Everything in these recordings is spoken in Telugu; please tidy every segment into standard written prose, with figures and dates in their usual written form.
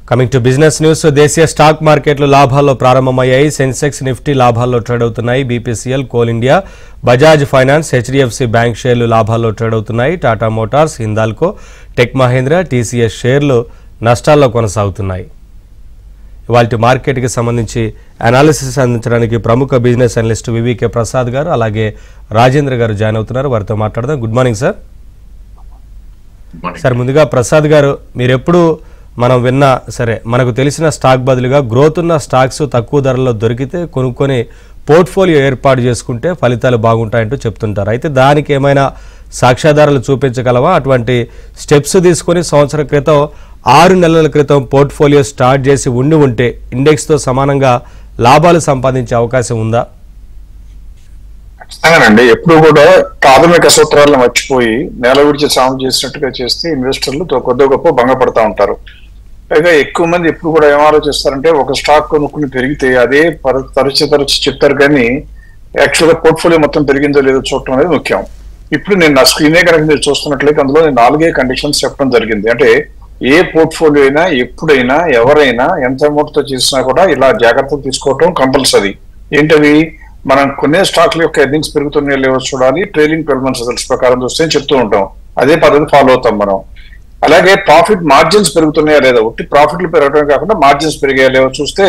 Coming to business news. దేశీయ స్టాక్ మార్కెట్లు లాభాల్లో ప్రారంభమయ్యాయి. సెన్సెక్స్, నిఫ్టీ లాభాల్లో ట్రేడ్ అవుతున్నాయి. BPCL, coal India, Bajaj finance, HDFC bank షేర్లు లాభాల్లో ట్రేడ్ అవుతున్నాయి. Tata Motors, Hindalco, tech Mahindra, TCS షేర్లు నష్టాల్లో కొనసాగుతున్నాయి. ఇవాల్టి మార్కెట్కి సంబంధించి అనాలిసిస్ అందించడానికి ప్రముఖ బిజినెస్ అనలిస్ట్ వివికే ప్రసాద్ గారు అలాగే రాజేంద్ర గారు జాయిన్ అవుతున్నారు. వారితో మాట్లాడదాం. Good morning sir. సార్, ముందుగా ప్రసాద్ గారు, మీరెప్పుడు మనం విన్నా సరే మనకు తెలిసిన స్టాక్ బదులుగా గ్రోత్ ఉన్న స్టాక్స్ తక్కువ ధరల్లో దొరికితే కొనుక్కొని పోర్ట్ఫోలియో ఏర్పాటు చేసుకుంటే ఫలితాలు బాగుంటాయంటూ చెప్తుంటారు. అయితే దానికి ఏమైనా సాక్ష్యాధారాలు చూపించగలవా? అటువంటి స్టెప్స్ తీసుకొని సంవత్సరం క్రితం 6 నెలల క్రితం పోర్ట్ఫోలియో స్టార్ట్ చేసి ఉంటే ఇండెక్స్తో సమానంగా లాభాలు సంపాదించే అవకాశం ఉందా? ఖచ్చితంగానండి. ఎప్పుడు కూడా ప్రాథమిక సూత్రాలను మర్చిపోయి నేల విడిచి సాగు చేసినట్టుగా చేస్తే ఇన్వెస్టర్లు కొద్ది గొప్ప భంగపడతా ఉంటారు. పైగా ఎక్కువ మంది ఎప్పుడు కూడా ఏం ఆలోచిస్తారంటే ఒక స్టాక్ కొనుక్కుని పెరిగితే అదే తరచు చెప్తారు, కానీ యాక్చువల్గా పోర్ట్ఫోలియో మొత్తం పెరిగిందో లేదో చూడటం అనేది ముఖ్యం. ఇప్పుడు నేను నా స్క్రీనే కనుక మీరు చూస్తున్నట్లయితే అందులో నేను 4 కండిషన్స్ చెప్పడం జరిగింది. అంటే ఏ పోర్ట్ఫోలియో అయినా ఎప్పుడైనా ఎవరైనా ఎంత అమౌంట్ తో చేసినా కూడా ఇలా జాగ్రత్తలు తీసుకోవటం కంపల్సరీ. ఏంటవి? మనం కొనే స్టాక్ల యొక్క ఎర్నింగ్స్ పెరుగుతున్నాయో లేవో చూడాలి. ట్రైలింగ్ 12 months రిజల్ట్స్ ప్రకారం చూస్తే చెప్తూ ఉంటాం. అదే పద్ధతి ఫాలో అవుతాం మనం. అలాగే ప్రాఫిట్ మార్జిన్స్ పెరుగుతున్నాయా లేదా, ఒకటి ప్రాఫిట్లు పెరగడమే కాకుండా మార్జిన్స్ పెరిగాయా లేవో చూస్తే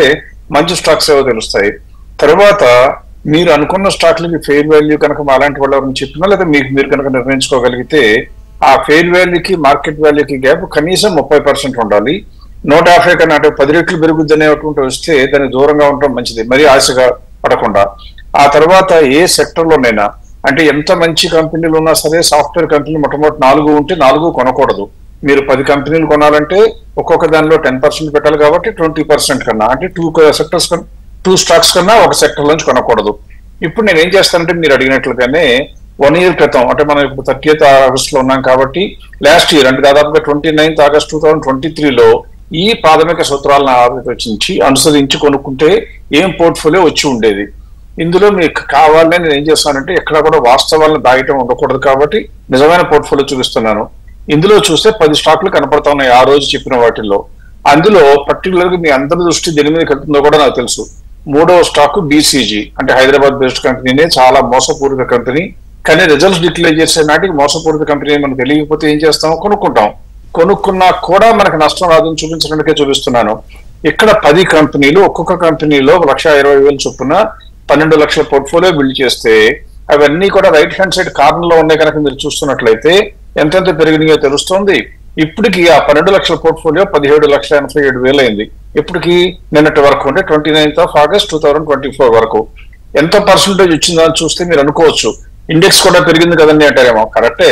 మంచి స్టాక్స్ ఏవో తెలుస్తాయి. తర్వాత మీరు అనుకున్న స్టాక్లకి ఫెయిర్ వాల్యూ కనుక అలాంటి వాళ్ళు ఎవరైనా చెప్పినా లేదా మీరు కనుక నిర్ణయించుకోగలిగితే ఆ ఫెయిర్ వాల్యూకి మార్కెట్ వాల్యూకి గ్యాప్ కనీసం 30% ఉండాలి. 150 కన్నా అంటే 10 రెట్లు పెరుగుద్ది అనేటువంటి వస్తే దానికి దూరంగా ఉండటం మంచిది, మరీ ఆశగా పడకుండా. ఆ తర్వాత ఏ సెక్టర్లోనైనా అంటే ఎంత మంచి కంపెనీలు ఉన్నా సరే సాఫ్ట్వేర్ కంపెనీలు మొట్టమొదటి 4 ఉంటే 4 కొనకూడదు. మీరు 10 కంపెనీలు కొనాలంటే ఒక్కొక్క దానిలో 10% పెట్టాలి కాబట్టి 20% కన్నా అంటే 2 స్టాక్స్ కన్నా ఒక సెక్టర్ నుంచి కొనకూడదు. ఇప్పుడు నేను ఏం చేస్తానంటే మీరు అడిగినట్లుగానే 1 year క్రితం అంటే మనం ఇప్పుడు 30th ఆగస్టులో ఉన్నాం కాబట్టి లాస్ట్ ఇయర్ అంటే దాదాపుగా 29th August 2023లో ఈ ప్రాథమిక సూత్రాలను అనుసరించి కొనుక్కుంటే ఏం పోర్ట్ఫోలియో వచ్చి ఉండేది. ఇందులో మీకు కావాలని నేను ఏం చేస్తానంటే ఎక్కడ కూడా వాస్తవాలను దాగటం ఉండకూడదు కాబట్టి నిజమైన పోర్ట్ఫోలియో చూపిస్తున్నాను. ఇందులో చూస్తే 10 స్టాక్లు కనపడతా ఉన్నాయి ఆ రోజు చెప్పిన వాటిల్లో. అందులో పర్టికులర్ గా మీ అందరి దృష్టి దేని మీద వెళ్తుందో కూడా నాకు తెలుసు. 3వ స్టాక్ బీసీజీ అంటే హైదరాబాద్ బేస్డ్ కంపెనీనే, చాలా మోసపూరిత కంపెనీ. కానీ రిజల్ట్స్ డిక్లేర్ చేసే నాటికి మోసపూరిత కంపెనీ మనకు తెలియకపోతే ఏం చేస్తాం, కొనుక్కుంటాం. కొనుక్కున్నా కూడా మనకు నష్టం రాదని చూపించడానికే చూపిస్తున్నాను. ఇక్కడ 10 కంపెనీలు, ఒక్కొక్క కంపెనీలో 1,20,000 చొప్పున 12 లక్షల పోర్ట్ఫోలియో బిల్డ్ చేస్తే అవన్నీ కూడా రైట్ హ్యాండ్ సైడ్ కార్నర్ లో ఉన్నాయి కనుక మీరు చూస్తున్నట్లయితే ఎంతెంత పెరిగినాయో తెలుస్తోంది. ఇప్పటికి ఆ 12 లక్షల పోర్ట్ఫోలియో 17,87,000 అయింది. ఇప్పటికి నిన్నటి వరకు అంటే 29th August 2024 వరకు ఎంత పర్సెంటేజ్ వచ్చిందో అని చూస్తే మీరు అనుకోవచ్చు ఇండెక్స్ కూడా పెరిగింది కదండి అంటారేమో. కరెక్టే,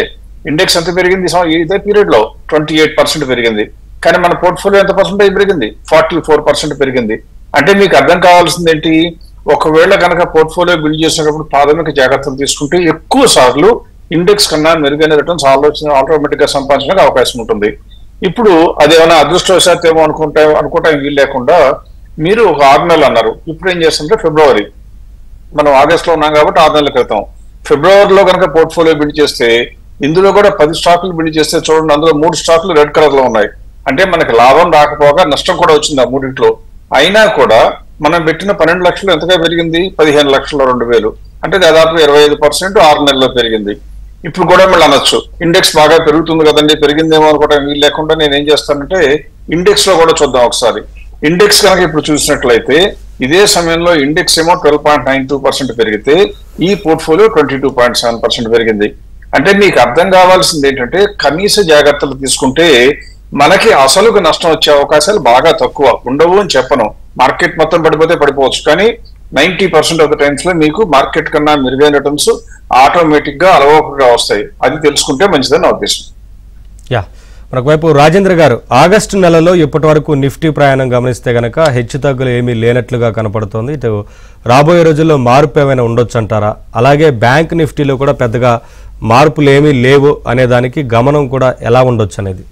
ఇండెక్స్ ఎంత పెరిగింది ఇదే పీరియడ్ లో 28% పెరిగింది. కానీ మన పోర్ట్ఫోలియో ఎంత పర్సెంటేజ్ పెరిగింది? 44% పెరిగింది. అంటే మీకు అర్థం కావాల్సింది ఏంటి, ఒకవేళ కనుక పోర్ట్ఫోలియో బిల్డ్ చేసినప్పుడు ప్రాథమిక జాగ్రత్తలు తీసుకుంటే ఎక్కువ సార్లు ఇండెక్స్ కన్నా మెరుగైన రిటర్న్స్ ఆటోమేటిక్ గా సంపాదించడానికి అవకాశం ఉంటుంది. ఇప్పుడు అదేమైనా అదృష్టవశాత్తు ఏమో అనుకోవటానికి వీలు లేకుండా మీరు ఒక 6 నెలలు అన్నారు. ఇప్పుడు ఏం చేస్తుంటే ఫిబ్రవరి, మనం ఆగస్ట్ లో ఉన్నాం కాబట్టి 6 నెలల క్రితం ఫిబ్రవరిలో కనుక పోర్ట్ఫోలియో బిల్డ్ చేస్తే ఇందులో కూడా 10 స్టాక్లు బిల్డ్ చేస్తే చూడండి, అందులో 3 స్టాక్లు రెడ్ కలర్ లో ఉన్నాయి. అంటే మనకి లాభం రాకపోగా నష్టం కూడా వచ్చింది ఆ 3 అయినా కూడా మనం పెట్టిన 12 లక్షలు ఎంతగా పెరిగింది? 15,02,000 అంటే దాదాపు 25% 6 నెలల్లో పెరిగింది. ఇప్పుడు కూడా మళ్ళీ అనొచ్చు ఇండెక్స్ బాగా పెరుగుతుంది కదండి, పెరిగిందేమో అనుకోవడం వీలు లేకుండా నేను ఏం చేస్తానంటే ఇండెక్స్ లో కూడా చూద్దాం ఒకసారి. ఇండెక్స్ కనుక ఇప్పుడు చూసినట్లయితే ఇదే సమయంలో ఇండెక్స్ ఏమో 12.92% పెరిగితే ఈ పోర్ట్ఫోలియో 22.7% పెరిగింది. అంటే మీకు అర్థం కావాల్సింది ఏంటంటే కనీస జాగ్రత్తలు తీసుకుంటే మనకి అసలుకు నష్టం వచ్చే అవకాశాలు బాగా తక్కువ, ఉండవు అని చెప్పను. మార్కెట్ మొత్తం పడిపోతే పడిపోవచ్చు, కానీ 90% ఆఫ్ ద టైమ్స్ లో మీకు మార్కెట్ కన్నా మెరుగైన రిటర్న్స్ ఆటోమేటిక్ గా అలవోకగా వస్తాయి. అది తెలుసుకుంటే మంచిదని నా ఉద్దేశం. యా, మరొకవైపు రాజేంద్ర గారు, ఆగస్టు నెలలో ఇప్పటి వరకు నిఫ్టీ ప్రయాణం గమనిస్తే గనక హెచ్చుతగ్గులు ఏమీ లేనట్లుగా కనపడుతోంది. ఇటు రాబోయే రోజుల్లో మార్పు ఏమైనా ఉండొచ్చు అంటారా? అలాగే బ్యాంక్ నిఫ్టీలో కూడా పెద్దగా మార్పులు ఏమీ లేవు అనే దానికి గమనం కూడా ఎలా ఉండొచ్చు అనేది?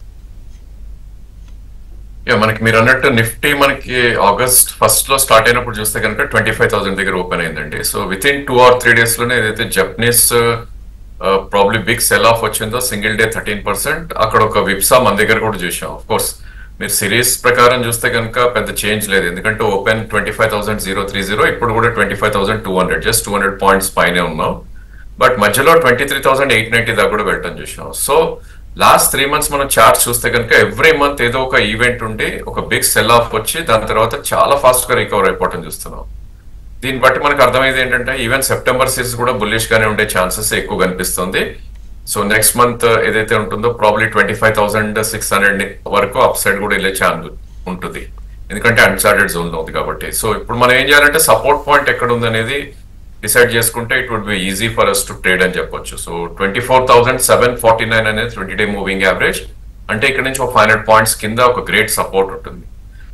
మనకి మీరు అన్నట్టు నిఫ్టీ మనకి ఆగస్ట్ 1st లో స్టార్ట్ అయినప్పుడు చూస్తే కనుక 25,000 దగ్గర ఓపెన్ అయిందండి. So within 2 or 3 days లోనే ఏదైతే Japanese probably big sell off వచ్చిందో సింగిల్ డే 13%, అక్కడ ఒక విప్సా మన దగ్గర కూడా చూసాం. ఆఫ్ కోర్స్ మీరు సిరీస్ ప్రకారం చూస్తే కనుక పెద్ద చేంజ్ లేదు, ఎందుకంటే ఓపెన్ 25,030, ఇప్పుడు కూడా 25,200, జస్ట్ 200 పాయింట్స్ పైనే ఉన్నాం. బట్ మధ్యలో 23,890 దాకా కూడా వెళ్ళటం చూసాం. సో లాస్ట్ 3 months మనం చార్ట్స్ చూస్తే కనుక ఎవ్రీ మంత్ ఏదో ఒక ఈవెంట్ ఉండి ఒక బిగ్ సెల్ ఆఫ్ వచ్చి దాని తర్వాత చాలా ఫాస్ట్ గా రికవర్ అయిపోవటం చూస్తున్నాం. దీన్ని బట్టి మనకు అర్థమైంది ఏంటంటే ఈవెన్ సెప్టెంబర్ సిరీస్ కూడా బుల్లిష్ గానే ఉండే ఛాన్సెస్ ఎక్కువ కనిపిస్తుంది. సో నెక్స్ట్ మంత్ ఏదైతే ఉంటుందో ప్రాబ్లీ 25,600 వరకు అప్ సైడ్ కూడా వెళ్ళే ఛాన్స్ ఉంటుంది, ఎందుకంటే అన్చార్టెడ్ జోన్ ఉంది కాబట్టి. సో ఇప్పుడు మనం ఏం చేయాలంటే సపోర్ట్ పాయింట్ ఎక్కడ ఉంది అనేది డిసైడ్ చేసుకుంటే it would be easy for us to trade అని చెప్పొచ్చు. సో 24,749 అనేది 20-day మూవింగ్ యావరేజ్, అంటే ఇక్కడ నుంచి ఒక 500 పాయింట్స్ కింద ఒక గ్రేట్ సపోర్ట్ ఉంటుంది.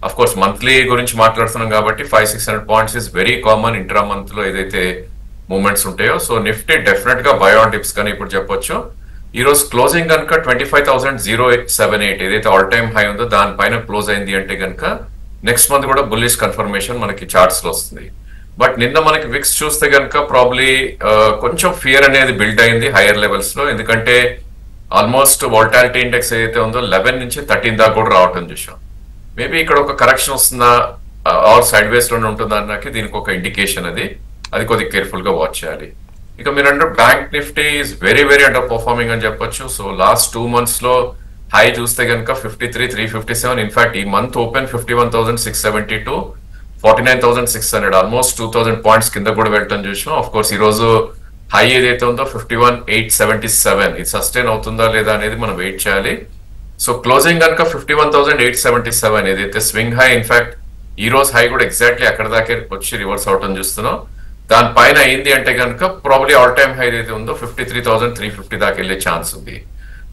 అఫ్ కోర్స్ మంత్లీ గురించి మాట్లాడుతున్నాం కాబట్టి 500-600 points is very common intra month లో ఏదైతే మూవ్మెంట్స్ ఉంటాయో. సో నిఫ్టీ డెఫినెట్ గా బై ఆన్ డిప్స్ కానీ ఇప్పుడు చెప్పొచ్చు. ఈ రోజు క్లోజింగ్ కనుక 25,078 ఏదైతే ఆల్ టైమ్ హై ఉందో దానిపైన క్లోజ్ అయింది అంటే కనుక నెక్స్ట్ మంత్ కూడా బుల్లిష్ కన్ఫర్మేషన్ మనకి చార్ట్స్ లో వస్తుంది. బట్ నిన్న మనకి విక్స్ చూస్తే కనుక ప్రాబ్లీ కొంచెం ఫియర్ అనేది బిల్డ్ అయింది హైయర్ లెవెల్స్ లో, ఎందుకంటే ఆల్మోస్ట్ వాల్టాలిటీ ఇండెక్స్ ఏదైతే ఉందో 11 నుంచి 13 దాకా కూడా రావటం చూసాం. మేబీ ఇక్కడ ఒక కరెక్షన్ వస్తుందా ఆర్ సైడ్ వేస్ లోనే ఉంటుందా అన్నకి దీనికి ఒక ఇండికేషన్, అది కొద్దిగా కేర్ఫుల్ గా వాచ్ చేయాలి. ఇక మీరు అంటే bank Nifty is very very under performing అని చెప్పొచ్చు. సో లాస్ట్ 2 months లో హై చూస్తే కనుక 53,357, ఇన్ఫాక్ట్ ఈ మంత్ ఓపెన్ 51,672, 49,600, ఆల్మోస్ట్ 2,000 పాయింట్స్ కింద కూడా వెళ్ళటం చూసాం. ఆఫ్ కోర్స్ ఈ రోజు హై ఏదైతే ఉందో 51,877, ఇది సస్టైన్ అవుతుందా లేదా అనేది మనం వెయిట్ చేయాలి. సో క్లోజింగ్ కనుక 51,877 ఏదైతే స్వింగ్ హై, ఇన్ఫాక్ట్ ఈ రోజు హై కూడా ఎగ్జాక్ట్లీ అక్కడ దాకా వచ్చి రివర్స్ అవటం చూస్తున్నాం. దానిపైన అయింది అంటే కనుక ప్రాబ్లీ ఆల్ టైమ్ హై ఏదైతే ఉందో 53,350 దాకా వెళ్ళే ఛాన్స్ ఉంది.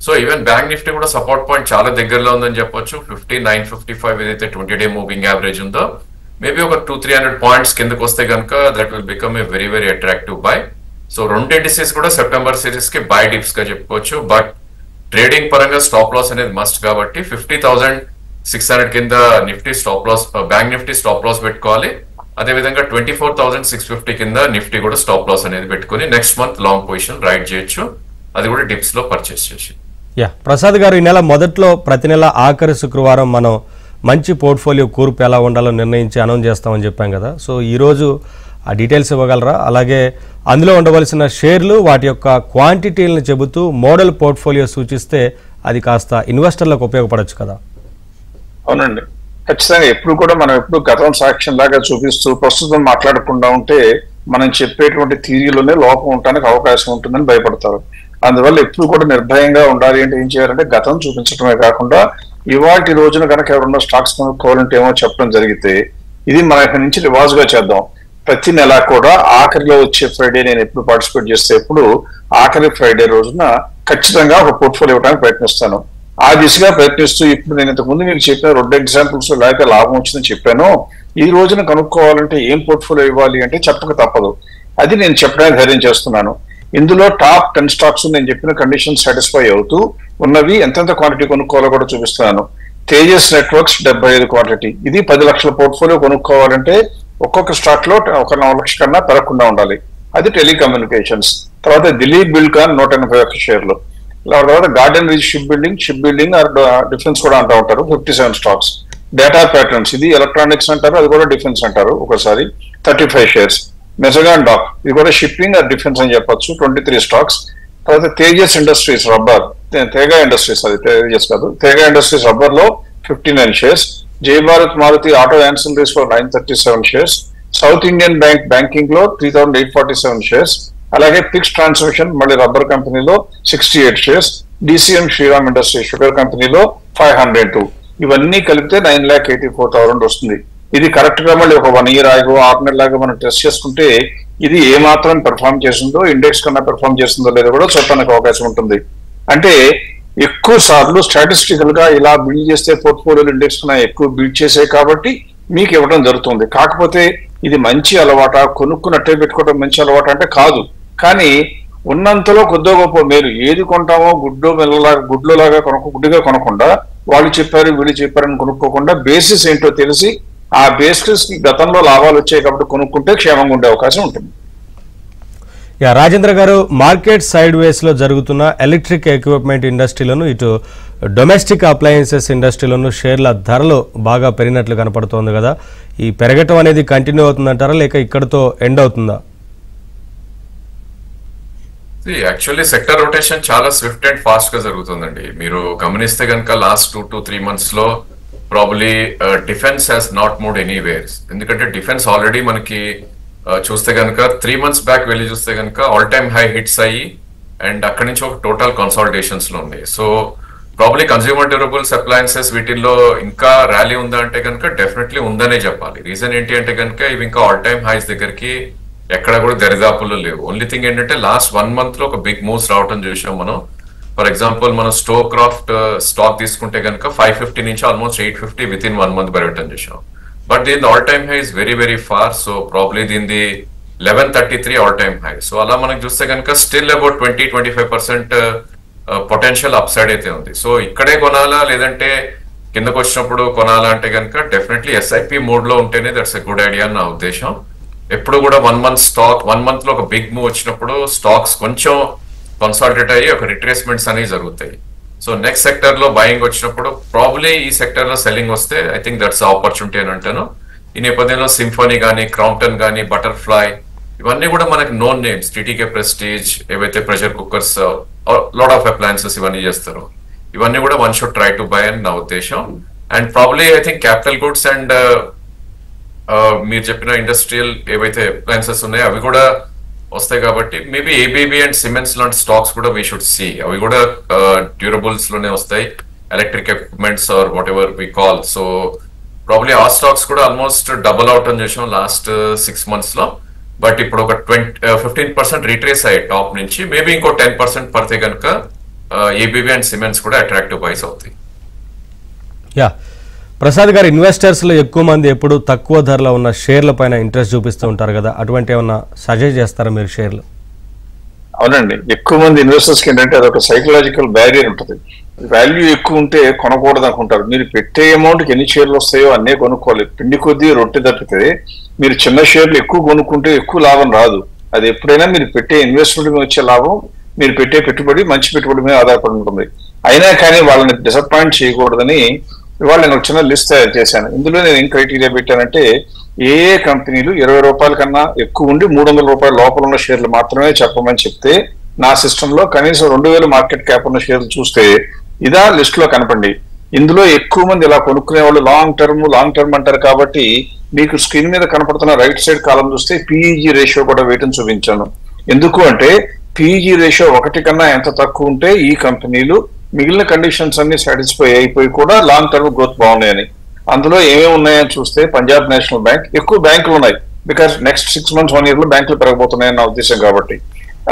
సో ఈవెన్ బ్యాంక్ నిఫ్టీ కూడా సపోర్ట్ పాయింట్ చాలా దగ్గరలో ఉందని చెప్పొచ్చు. 50,955 ఏదైతే 20-day మూవింగ్ యావరేజ్ ఉందో మేబీ ఒక 200-300 పాయింట్స్ కిందకు వస్తే కనుక that will become a very very attractive buy. So రెండు ఇండిసెస్ కూడా సెప్టెంబర్ సిరీస్ కి బై డిప్స్ గా చెప్పుకోవచ్చు. బట్ ట్రేడింగ్ పరంగా స్టాప్ లాస్ అనేది మస్ట్ కాబట్టి 50,600 కింద Nifty stop loss, bank Nifty stop loss పెట్టుకోవాలి. అదేవిధంగా 24,650 కింద నిఫ్టీ కూడా స్టాప్ లాస్ అనేది పెట్టుకుని next month long position ride చేయొచ్చు, అది కూడా డిప్స్ లో పర్చేస్ చేసి. ప్రసాద్ గారు, ఈ నెల మొదట్లో ప్రతి నెల ఆఖరి శుక్రవారం మనం మంచి పోర్ట్ఫోలియో కూర్పు ఎలా ఉండాలో నిర్ణయించి అనౌన్స్ చేస్తామని చెప్పాం కదా. సో ఈరోజు ఆ డీటెయిల్స్ ఇవ్వగలరా? అలాగే అందులో ఉండవలసిన షేర్లు వాటి యొక్క క్వాంటిటీలను చెబుతూ మోడల్ పోర్ట్ఫోలియో సూచిస్తే అది కాస్త ఇన్వెస్టర్లకు ఉపయోగపడవచ్చు కదా. అవునండి, ఖచ్చితంగా. ఎప్పుడు కూడా మనం ఎప్పుడు గతం సాక్ష్యం లాగా చూపిస్తూ ప్రస్తుతం మాట్లాడకుండా ఉంటే మనం చెప్పేటువంటి థియరీలోనే లోపం ఉండడానికి అవకాశం ఉంటుందని భయపడతారు. అందువల్ల ఎప్పుడు కూడా నిర్భయంగా ఉండాలి అంటే ఏం చేయాలంటే గతం చూపించడమే కాకుండా ఇవాటి రోజున కనుక ఎవరన్నా స్టాక్స్ కొనుక్కోవాలంటే ఏమో చెప్పడం జరిగితే ఇది మన నుంచి రివాజ్గా చేద్దాం. ప్రతి నెల కూడా ఆఖరిలో వచ్చే ఫ్రైడే నేను ఎప్పుడు పార్టిసిపేట్ చేస్తే ఎప్పుడు ఆఖరి ఫ్రైడే రోజున ఖచ్చితంగా ఒక పోర్ట్ఫోలియో ఇవ్వడానికి ప్రయత్నిస్తాను. ఆ దిశగా ప్రయత్నిస్తూ ఇప్పుడు నేను ఇంతకుముందు మీకు చెప్పిన 2 ఎగ్జాంపుల్స్ లేక లాభం వచ్చిందని చెప్పాను. ఈ రోజున కనుక్కోవాలంటే ఏం పోర్ట్ఫోలియో ఇవ్వాలి అంటే చెప్పక తప్పదు. అది నేను చెప్పడానికి ధైర్యం చేస్తున్నాను. ఇందులో టాప్ 10 స్టాక్స్ నేను చెప్పిన కండిషన్ సాటిస్ఫై అవుతూ ఉన్నవి ఎంతెంత క్వాంటిటీ కొనుక్కోవాలో కూడా చూపిస్తున్నాను. తేజస్ నెట్వర్క్స్ 75 క్వాంటిటీ, ఇది 10 లక్షల పోర్ట్ఫోలియో కొనుక్కోవాలంటే ఒక్కొక్క స్టాక్ లో 1 లక్ష కన్నా పెరగకుండా ఉండాలి. అది టెలికమ్యూనికేషన్స్. తర్వాత దిలీప్ బిల్డ్కాన్ 181 షేర్లు. తర్వాత Garden Reach ship building or defence కూడా అంటూ ఉంటారు 57 స్టాక్స్. డేటా ప్యాటర్న్స్, ఇది ఎలక్ట్రానిక్స్ అంటారు, అది కూడా డిఫెన్స్ అంటారు ఒకసారి, 35 షేర్స్. మెజగాన్ డాక్, ఇది కూడా షిప్పింగ్ ఆర్ డిఫెన్స్ అని చెప్పొచ్చు, 23 స్టాక్స్. తర్వాత తేజస్ ఇండస్ట్రీస్ రబ్బర్, తేగా ఇండస్ట్రీస్, అది తేజస్ కాదు, తేగా ఇండస్ట్రీస్ రబ్బర్ లో 59 షేర్స్. జై భారత్ మారుతి ఆటో యాన్సిలరీస్ లో 937 shares. South Indian bank banking లో 3,847 షేర్స్. అలాగే పిక్స్ ట్రాన్స్మిషన్ మళ్ళీ రబ్బర్ కంపెనీలో 68 shares. DCM Shriram industry sugar కంపెనీలో 502. ఇవన్నీ కలిపితే 9,84,000 వస్తుంది. ఇది కరెక్ట్ గా మళ్ళీ ఒక 1 year ఆగో 6 నెలలాగా మనం టెస్ట్ చేసుకుంటే ఇది ఏ మాత్రం పెర్ఫామ్ చేసిందో, ఇండెక్స్ కన్నా పెర్ఫామ్ చేసిందో లేదో కూడా చూడటానికి అవకాశం ఉంటుంది. అంటే ఎక్కువ సార్లు స్టాటిస్టికల్ గా ఇలా బిల్డ్ చేస్తే పోర్ట్ఫోలియోలు ఇండెక్స్ కన్నా ఎక్కువ బిల్డ్ చేసే కాబట్టి మీకు ఇవ్వడం జరుగుతుంది. కాకపోతే ఇది మంచి అలవాట, కొనుక్కున్నట్టే పెట్టుకోవడం మంచి అలవాటు అంటే కాదు. కానీ ఉన్నంతలో కొద్దో గొప్ప మీరు ఏది కొంటామో గుడ్లోలాగా గుడ్డిగా కొనకుండా వాళ్ళు చెప్పారు వీళ్ళు చెప్పారని కొనుక్కోకుండా బేసిస్ ఏంటో తెలిసి ఆ బేసిస్ కి గతంలో లాభాలు వచ్చాయి కాబట్టి కొనుక్కుంటే క్షేమంగా ఉండే అవకాశం ఉంటుంది. రాజేంద్ర గారు, మార్కెట్ సైడ్ వేస్లో జరుగుతున్న ఎలక్ట్రిక్ ఎక్విప్మెంట్ ఇండస్ట్రీలోను ఇటు డొమెస్టిక్ అప్లయన్సెస్ ఇండస్ట్రీలోను షేర్ల ధరలు బాగా పెరిగినట్లు కనపడుతోంది కదా. ఈ పెరగటం అనేది కంటిన్యూ అవుతుందంటారా లేక ఇక్కడతో ఎండ్ అవుతుందా? యాక్చువల్లీ సెక్టర్ రొటేషన్ చాలా స్విఫ్ట్ అండ్ ఫాస్ట్ గా జరుగుతుందండి. మీరు గమనిస్తే కనుక లాస్ట్ 2 to 3 months లో probably defence has not moved anywhere. ఎందుకంటే డిఫెన్స్ ఆల్రెడీ మనకి చూస్తే కనుక 3 months బ్యాక్ వెళ్ళి చూస్తే కనుక ఆల్ టైమ్ హై హిట్స్ అయ్యి అండ్ అక్కడి నుంచి ఒక టోటల్ కన్సాలిడేషన్స్ లో ఉంది. So probably consumer durables appliances వీటిల్లో ఇంకా ర్యాలీ ఉందా అంటే కనుక డెఫినెట్లీ ఉందనే చెప్పాలి. రీజన్ ఏంటి అంటే కనుక ఇవి ఇంకా ఆల్ టైమ్ హైస్ దగ్గరికి ఎక్కడ కూడా దరిదాపుల్లో లేవు. ఓన్లీ థింగ్ ఏంటంటే లాస్ట్ 1 month లో ఒక బిగ్ మూవ్స్ రావడం చూసాం మనం. ఫర్ ఎగ్జాంపుల్ మనం స్టోక్రాఫ్ట్ స్టాక్ తీసుకుంటే కనుక 550 నుంచి ఆల్మోస్ట్ 850 విత్ ఇన్ 1 month పెరగటం చూసాం. బట్ దీని all time high is very very far. So probably దీనిది 1133 ఆల్ టైమ్ హై. సో అలా మనకు చూస్తే కనుక స్టిల్ అబౌట్ 20-25% పొటెన్షియల్ అప్సైడ్ అయితే ఉంది. సో ఇక్కడే కొనాలా లేదంటే కిందకు వచ్చినప్పుడు కొనాలా అంటే కనుక డెఫినెట్లీ ఎస్ఐపి మోడ్ లో ఉంటేనే దట్స్ ఎ గుడ్ ఐడియా అని నా ఉద్దేశం. ఎప్పుడు కూడా 1 month లో ఒక బిగ్ మూవ్ వచ్చినప్పుడు స్టాక్స్ కొంచెం కన్సాలిడేట్ అయ్యి ఒక రిట్రేస్మెంట్స్ అనేవి జరుగుతాయి. సో నెక్స్ట్ సెక్టర్ లో బయింగ్ వచ్చినప్పుడు ప్రాబ్లీ ఈ సెక్టర్ లో సెల్లింగ్ వస్తే ఐ థింక్ దట్స్ ఆపర్చునిటీ అని అంటాను. ఈ నేపథ్యంలో సింఫనీ కానీ, క్రాంప్టన్ కానీ, బటర్ఫ్లై ఇవన్నీ కూడా మనకి నోన్ నేమ్స్. టీటీకే ప్రెస్టీజ్ ఏవైతే pressure cookers, lot of appliances ఇవన్నీ చేస్తారు. ఇవన్నీ కూడా one should try to buy అని నా ఉద్దేశం. And probably I think capital goods and మీరు చెప్పిన ఇండస్ట్రియల్ ఏవైతే అప్లయన్సెస్ ఉన్నాయో అవి కూడా వస్తాయి కాబట్టి మేబీ ఏబీబీ అండ్ సిమెంట్స్ లాంటి స్టాక్స్ కూడా వీ షుడ్ సీ. అవి కూడా డ్యూరబుల్స్ లోనే వస్తాయి, electric equipments or whatever we call. So probably ఆ స్టాక్స్ కూడా ఆల్మోస్ట్ డబుల్ అవుట్ అని చేసాం లాస్ట్ 6 months లో. బట్ ఇప్పుడు ఒక 15% రిట్రేస్ అయ్యాయి టాప్ నుంచి. మేబీ ఇంకో 10% పడితే కనుక ఏబీబీ అండ్ సిమెంట్స్ కూడా అట్రాక్టివ్ బైస్ అవుతాయి. ప్రసాద్ గారు, ఇన్వెస్టర్స్ లో ఎక్కువ మంది ఎప్పుడు తక్కువ ధరలో ఉన్న షేర్ల పైన ఇంట్రెస్ట్ చూపిస్తూ ఉంటారు కదా, అటువంటి ఏమన్నా సజెస్ట్ చేస్తారా మీరు షేర్లు? అవునండి, ఎక్కువ మంది ఇన్వెస్టర్స్ కి ఏంటంటే అదొక సైకలాజికల్ బ్యారియర్ ఉంటుంది. వాల్యూ ఎక్కువ ఉంటే కొనకూడదు అనుకుంటారు. మీరు పెట్టే అమౌంట్ కి ఎన్ని షేర్లు వస్తాయో అన్నీ కొనుక్కోవాలి. పిండి కొద్దీ రొట్టె తప్పితే మీరు చిన్న షేర్లు ఎక్కువ కొనుక్కుంటే ఎక్కువ లాభం రాదు. అది ఎప్పుడైనా మీరు పెట్టే ఇన్వెస్ట్మెంట్ మీద వచ్చే లాభం మీరు పెట్టే పెట్టుబడి మంచి పెట్టుబడి మీద ఆధారపడి ఉంటుంది. అయినా కానీ వాళ్ళని డిసప్పాయింట్ చేయకూడదని ఇవాళ నేను ఒక చిన్న లిస్ట్ తయారు చేశాను. ఇందులో నేను ఏం క్రైటీరియా పెట్టానంటే ఏ కంపెనీలు 20 రూపాయల కన్నా ఎక్కువ ఉండి 300 రూపాయల లోపల ఉన్న షేర్లు మాత్రమే చెప్పమని చెప్తే నా సిస్టమ్ లో కనీసం 2000 మార్కెట్ క్యాప్ ఉన్న షేర్లు చూస్తే ఇదా లిస్ట్ లో కనపండి. ఇందులో ఎక్కువ మంది ఇలా కొనుక్కునే వాళ్ళు లాంగ్ టర్మ్ అంటారు కాబట్టి మీకు స్క్రీన్ మీద కనపడుతున్న రైట్ సైడ్ కాలం చూస్తే పిఈజీ రేషియో కూడా వేయటం చూపించాను. ఎందుకు అంటే పిఈజీ రేషియో 1 కన్నా ఎంత తక్కువ ఉంటే ఈ కంపెనీలు మిగిలిన కండిషన్స్ అన్ని సాటిస్ఫై అయిపోయి కూడా లాంగ్ టర్మ్ గ్రోత్ బాగున్నాయని. అందులో ఏమేమి ఉన్నాయని చూస్తే పంజాబ్ నేషనల్ బ్యాంక్, ఎక్కువ బ్యాంకులు ఉన్నాయి బికాస్ నెక్స్ట్ 6 months 1 year లో బ్యాంకులు పెరగబోతున్నాయని నా ఉద్దేశం కాబట్టి.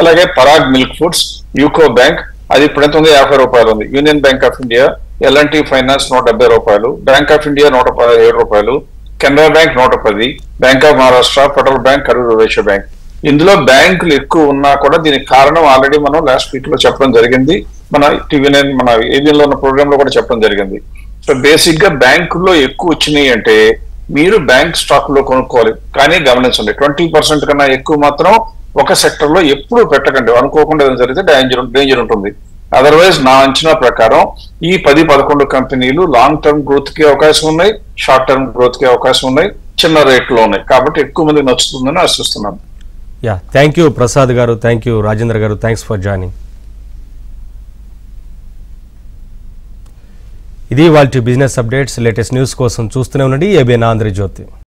అలాగే Parag milk foods, UCO bank, అది ఇప్పుడు ఎంత ఉంది, 50 రూపాయలు ఉంది. Union bank of India, LNT finance 170 రూపాయలు, బ్యాంక్ ఆఫ్ ఇండియా 117 రూపాయలు, Canara bank 110, bank of Maharashtra, federal bank, Karur Vysya bank. ఇందులో బ్యాంకులు ఎక్కువ ఉన్నా కూడా దీనికి కారణం ఆల్రెడీ మనం లాస్ట్ వీక్ లో చెప్పడం జరిగింది. మన టీవీ9 మన ఏబిఎన్ లో ఉన్న ప్రోగ్రామ్ లో కూడా చెప్పడం జరిగింది. సో బేసిక్ గా బ్యాంకుల్లో ఎక్కువ వచ్చినాయి అంటే మీరు బ్యాంక్ స్టాక్ లో కొనుక్కోవాలి. కానీ గమనించండి, 20% కన్నా ఎక్కువ మాత్రం ఒక సెక్టర్ లో ఎప్పుడు పెట్టకండి. అనుకోకుండా జరిగితే డేంజర్ ఉంటుంది. అదర్వైజ్ నా అంచనా ప్రకారం ఈ 10-11 కంపెనీలు లాంగ్ టర్మ్ గ్రోత్ కి అవకాశం ఉన్నాయి, షార్ట్ టర్మ్ గ్రోత్ కి అవకాశం ఉన్నాయి, చిన్న రేట్లో ఉన్నాయి. కాబట్టి ఎక్కువ మంది నచ్చుతుందని ఆశిస్తున్నాను. థ్యాంక్ యూ ప్రసాద్ గారు, థ్యాంక్ యూ రాజేంద్ర గారు, థ్యాంక్స్ ఫర్ జాయినింగ్. ఇది వాళ్ళ బిజినెస్ అప్డేట్స్. లేటెస్ట్ న్యూస్ కోసం చూస్తూనే ఉండండి ఏబిఎన్ ఆంధ్రజ్యోతి.